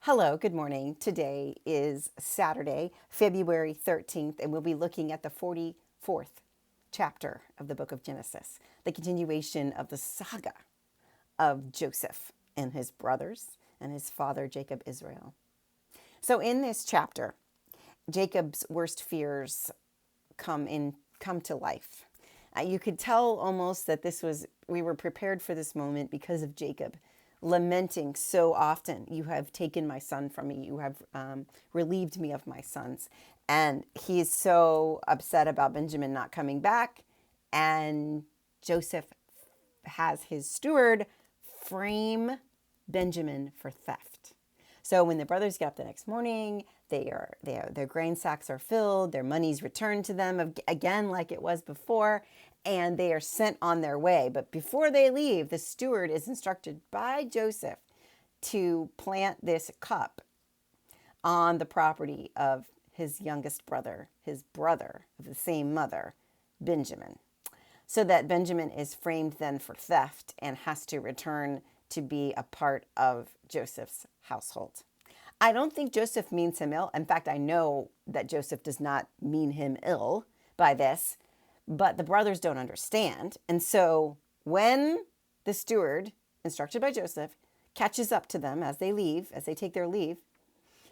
Hello, good morning. Today is Saturday, February 13th, and we'll be looking at the 44th chapter of the book of Genesis, the continuation of the saga of Joseph and his brothers and his father Jacob Israel. So in this chapter, Jacob's worst fears come to life. You could tell almost that we were prepared for this moment because of Jacob lamenting so often, "You have taken my son from me. You have relieved me of my sons." And he is so upset about Benjamin not coming back. And Joseph has his steward frame Benjamin for theft. So when the brothers get up the next morning, their grain sacks are filled, their money's returned to them again like it was before, and they are sent on their way. But before they leave, the steward is instructed by Joseph to plant this cup on the property of his youngest brother, his brother of the same mother, Benjamin, so that Benjamin is framed then for theft and has to return to be a part of Joseph's household. I don't think Joseph means him ill. In fact, I know that Joseph does not mean him ill by this, but the brothers don't understand. And so when the steward, instructed by Joseph, catches up to them as they take their leave,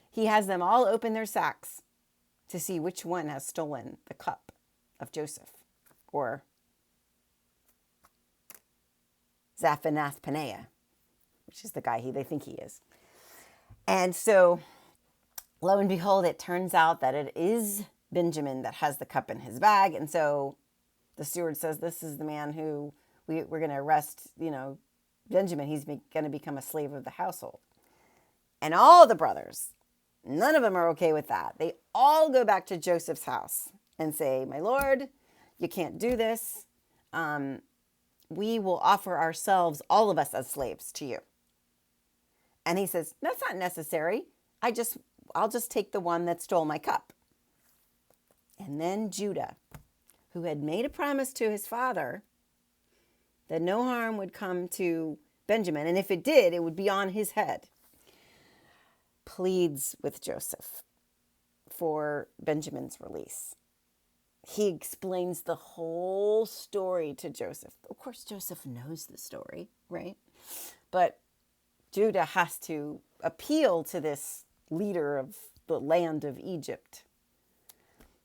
he has them all open their sacks to see which one has stolen the cup of Joseph, or Zaphanath-Paneah, which is the guy they think he is. And so, lo and behold, it turns out that it is Benjamin that has the cup in his bag. And so the steward says, "This is the man who we're going to arrest, Benjamin. He's going to become a slave of the household." And all the brothers, none of them are okay with that. They all go back to Joseph's house and say, "My lord, you can't do this. We will offer ourselves, all of us, as slaves to you." And he says, "That's not necessary. I'll just take the one that stole my cup." And then Judah, who had made a promise to his father that no harm would come to Benjamin, and if it did, it would be on his head, pleads with Joseph for Benjamin's release. He explains the whole story to Joseph. Of course, Joseph knows the story, right? But Judah has to appeal to this leader of the land of Egypt.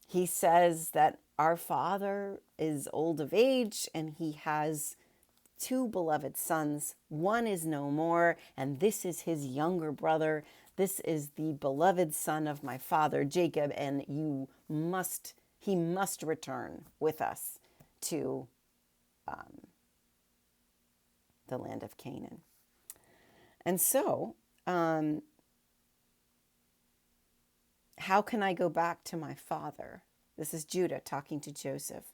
He says that our father is old of age and he has two beloved sons. One is no more, and this is his younger brother. This is the beloved son of my father Jacob, and he must return with us to the land of Canaan. And so, how can I go back to my father? This is Judah talking to Joseph.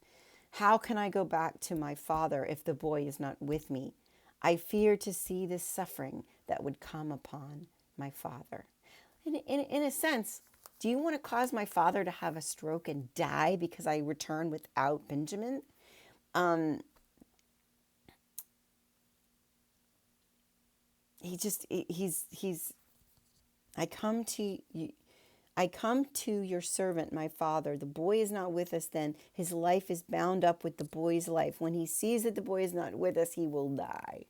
"How can I go back to my father if the boy is not with me? I fear to see the suffering that would come upon my father." In a sense, do you want to cause my father to have a stroke and die because I return without Benjamin? I come to your servant, my father. The boy is not with us then. His life is bound up with the boy's life. When he sees that the boy is not with us, he will die.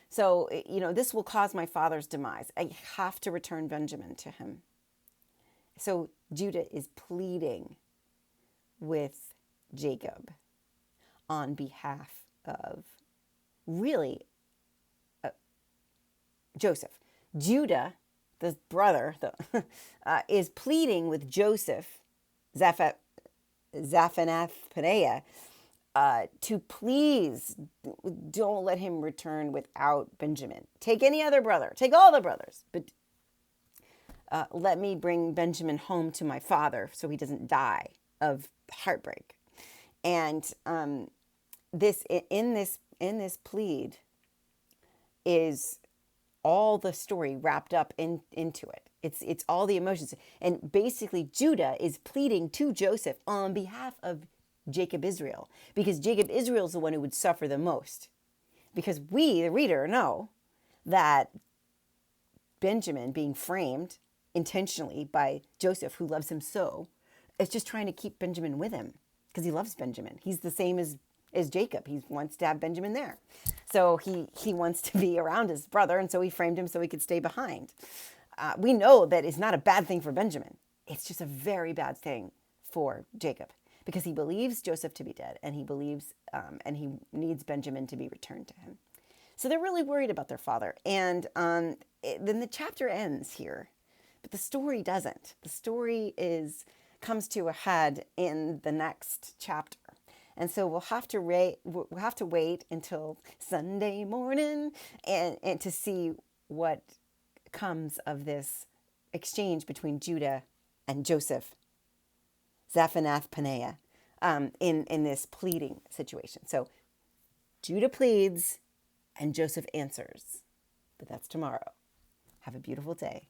So, this will cause my father's demise. I have to return Benjamin to him. So Judah is pleading with Jacob on behalf of Joseph. Judah, the brother, is pleading with Joseph, Zaphanath-Paneah, to please don't let him return without Benjamin. Take any other brother. Take all the brothers. But let me bring Benjamin home to my father so he doesn't die of heartbreak. And this plead is all the story wrapped up into it. It's all the emotions. And basically Judah is pleading to Joseph on behalf of Jacob Israel, because Jacob Israel is the one who would suffer the most. Because we, the reader, know that Benjamin being framed intentionally by Joseph, who loves him so, is just trying to keep Benjamin with him because he loves Benjamin. He's the same as Jacob. He wants to have Benjamin there. So he wants to be around his brother, and so he framed him so he could stay behind. We know that it's not a bad thing for Benjamin. It's just a very bad thing for Jacob because he believes Joseph to be dead, and he believes and he needs Benjamin to be returned to him. So they're really worried about their father. And then the chapter ends here, but the story doesn't. The story comes to a head in the next chapter. And so we'll have to wait until Sunday morning and to see what comes of this exchange between Judah and Joseph, Zaphanath Paneah, in this pleading situation. So Judah pleads and Joseph answers. But that's tomorrow. Have a beautiful day.